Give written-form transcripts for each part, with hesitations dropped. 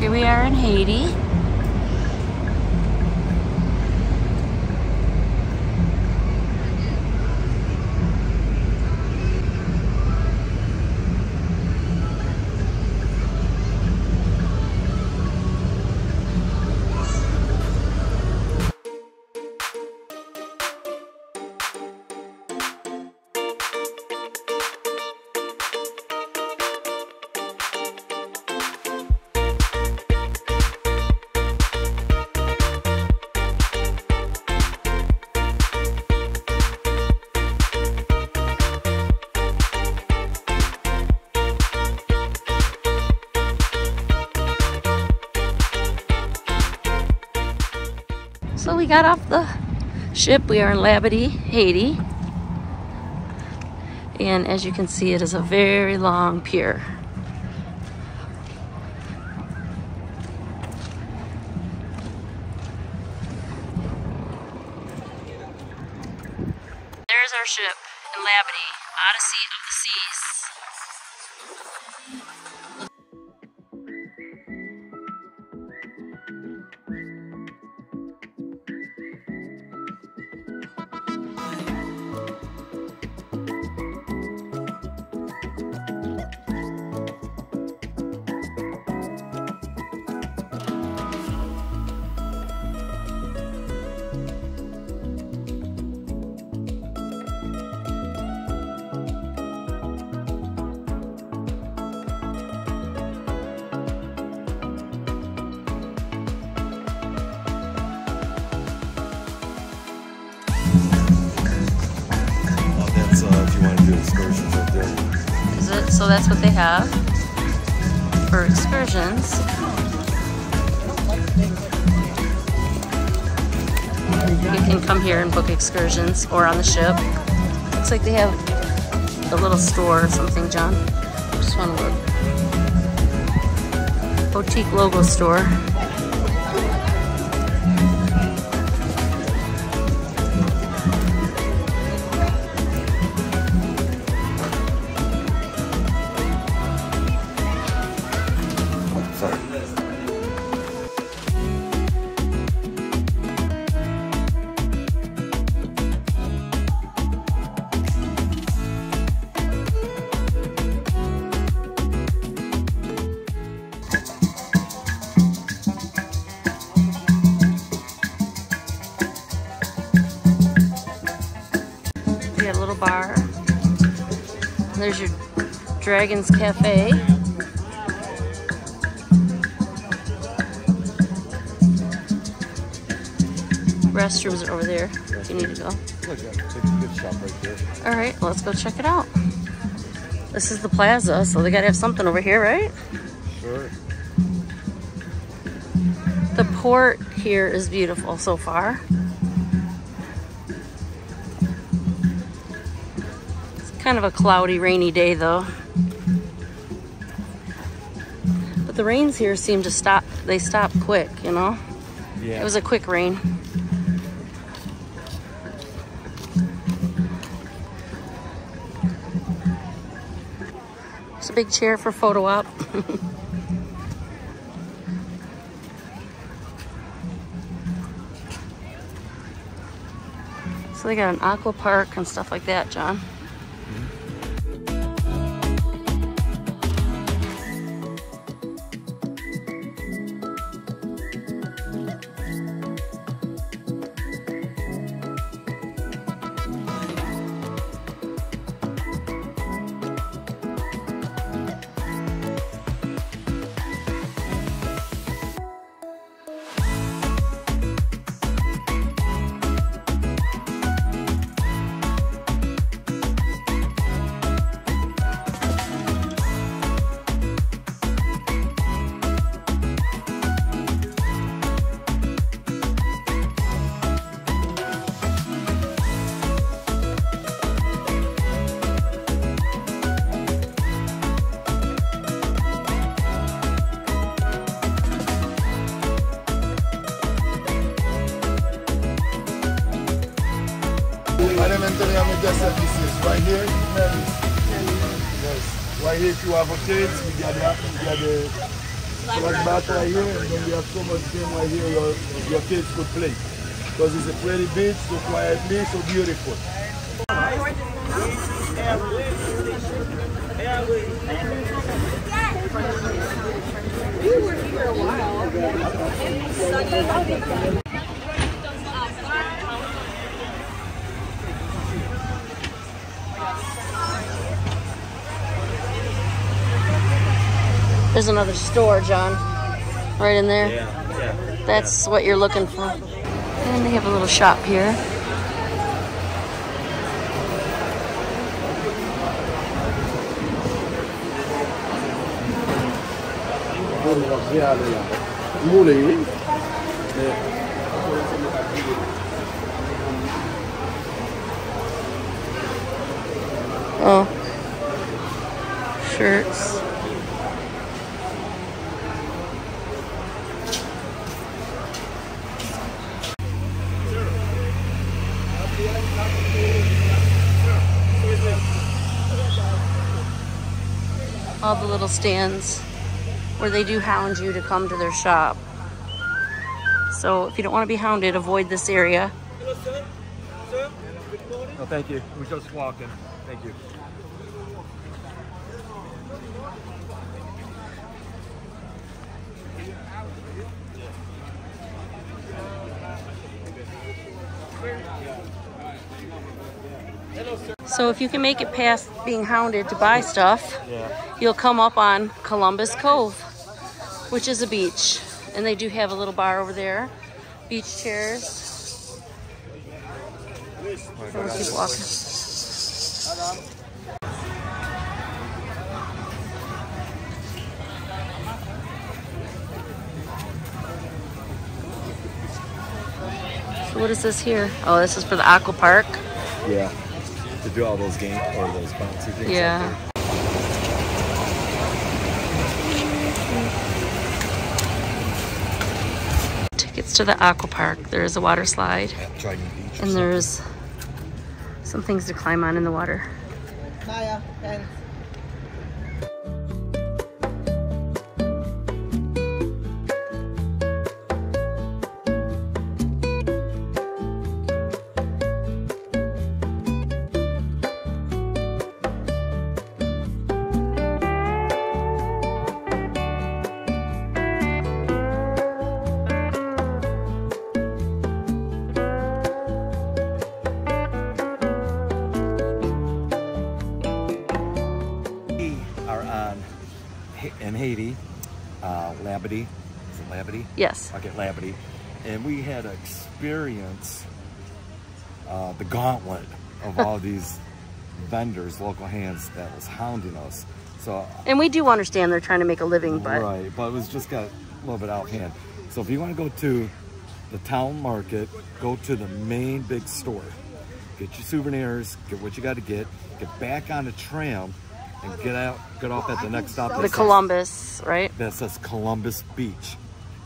Here we are in Haiti. So we got off the ship. We are in Labadee, Haiti. And as you can see, it is a very long pier. There's our ship in Labadee, Odyssey of the Seas. If you want to do excursions right there. Is it? So that's what they have for excursions. You can come here and book excursions or on the ship. Looks like they have a little store or something, John. Just want to look. Boutique logo store. A little bar. There's your Dragon's Cafe. Restrooms are over there if you need to go. Look, take a good shop right there. All right, let's go check it out. This is the plaza, so they gotta have something over here, right? Sure. The port here is beautiful so far. Kind of a cloudy, rainy day though. But the rains here seem to stop. They stop quick, you know? Yeah. It was a quick rain. It's a big chair for photo op. So they got an aqua park and stuff like that, John. Services right here, yes. Right here, if you have a kids, we got the So like back right here, and then we have so much game right here your kids could play. Because it's a pretty beach, so quietly, so beautiful. We were here a while. There's another store, John. Right in there. Yeah. That's what you're looking for. And they have a little shop here. Oh. Shirts. All the little stands where they do hound you to come to their shop. So if you don't want to be hounded, avoid this area. Hello, sir. Sir, good morning. Oh, thank you. We're just walking. Thank you. So if you can make it past being hounded to buy stuff, you'll come up on Columbus Cove, which is a beach. And they do have a little bar over there, beach chairs. So we'll keep walking. So what is this here? Oh, this is for the aqua park. Yeah. To do all those games or those bouncy things. Yeah. Tickets to the aqua park. There is a water slide. Dragon Beach. And there's some things to climb on in the water. Maya, thanks. In Haiti, Labadee. Is it Labadee? Yes. Okay, Labadee. And we had to experience the gauntlet of all these vendors, local hands that was hounding us. So, and we do understand they're trying to make a living, but... Right, but it was just got a little bit out of hand. So if you want to go to the town market, go to the main big store. Get your souvenirs, get what you got to get back on the tram, and get off at the next stop. The Columbus, right? That says Columbus Beach.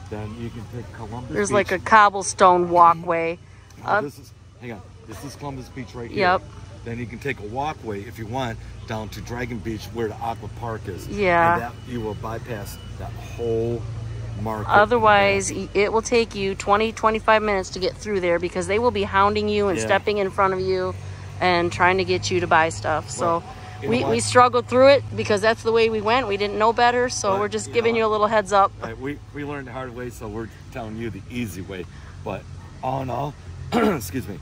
Then you can take Columbus There's Beach. like a cobblestone walkway. Hang on, this is Columbus Beach right here. Yep. Then you can take a walkway if you want down to Dragon Beach where the aqua park is. Yeah. And that, you will bypass that whole market. Otherwise, it will take you 20-25 minutes to get through there because they will be hounding you and stepping in front of you and trying to get you to buy stuff. So we struggled through it because that's the way we went. We didn't know better, so we're just giving you a little heads up. We learned the hard way, so we're telling you the easy way. But all in all, excuse me,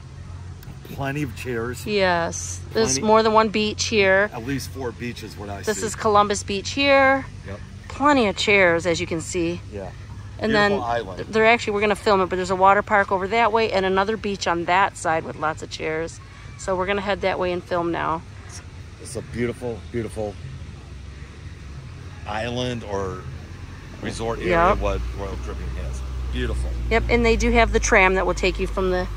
plenty of chairs. Yes, there's more than one beach here. At least 4 beaches, what I see. This is Columbus Beach here. Yep. Plenty of chairs, as you can see. Yeah. And beautiful island. They're actually, we're going to film it, but there's a water park over that way and another beach on that side with lots of chairs. So we're going to head that way and film now. It's a beautiful, beautiful island or resort area, what Royal Caribbean has. Beautiful. Yep, and they do have the tram that will take you from the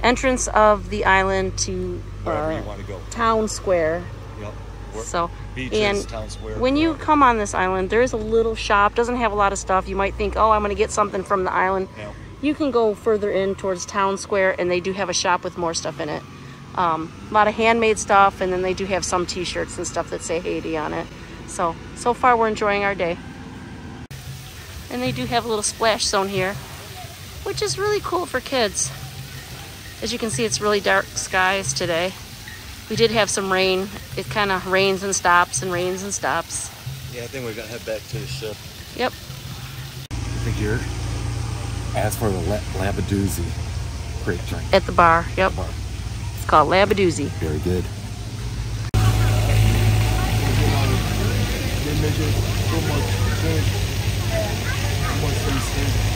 entrance of the island to wherever you want to go. Town Square. Yep. So, beaches, Town Square. When you come on this island, there is a little shop. Doesn't have a lot of stuff. You might think, oh, I'm going to get something from the island. No. You can go further in towards Town Square, and they do have a shop with more stuff in it. A lot of handmade stuff, and then they do have some t-shirts and stuff that say Haiti on it. So far we're enjoying our day. And they do have a little splash zone here, which is really cool for kids. As you can see, it's really dark skies today. We did have some rain. It kind of rains and stops and rains and stops. Yeah, I think we're gonna head back to the ship. Yep. I think here. Ask for the Labadee grape drink. At the bar, yep. It's called Labadee. Very good. They measure so much drink, how much they spend.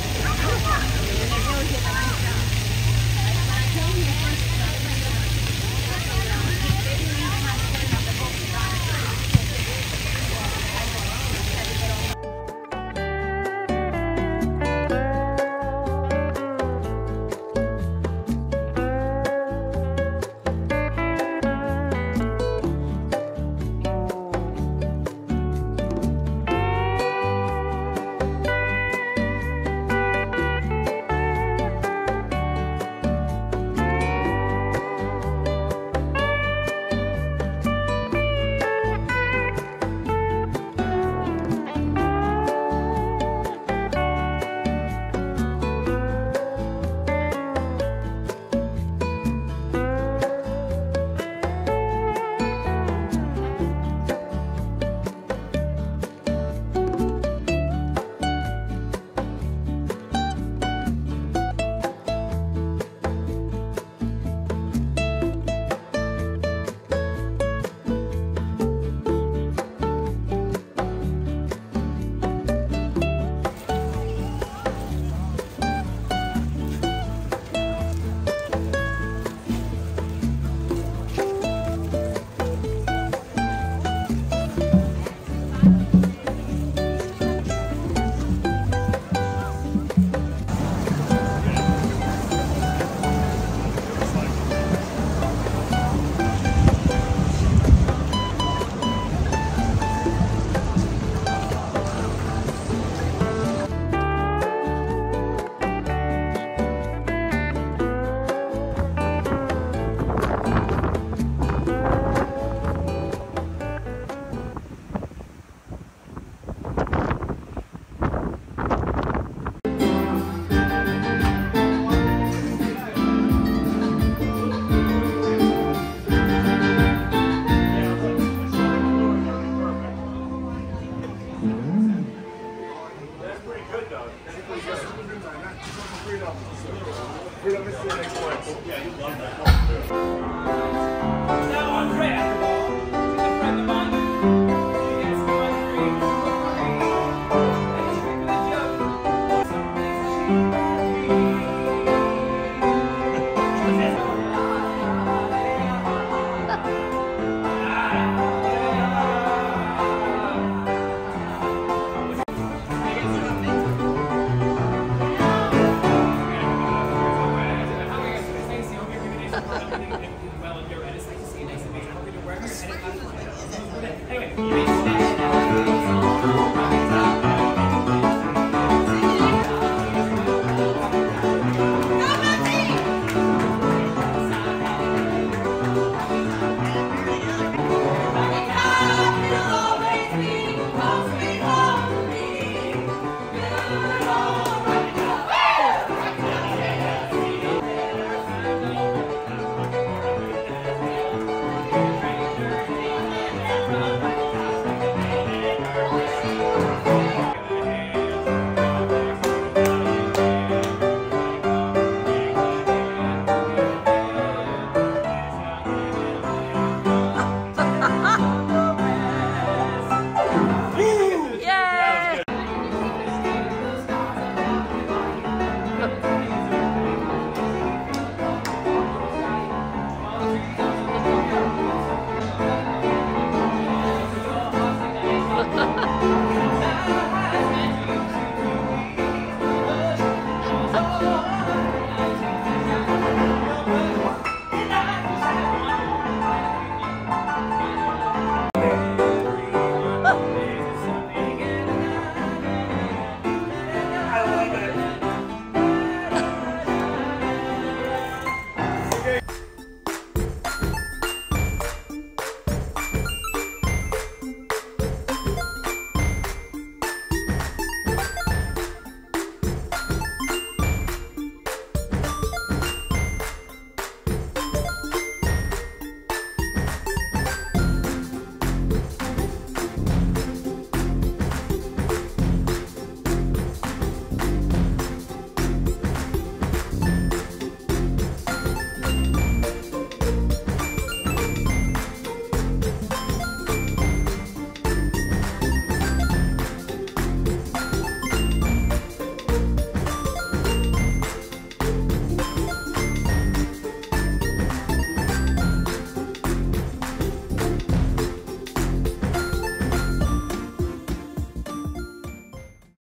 Now I'm ready.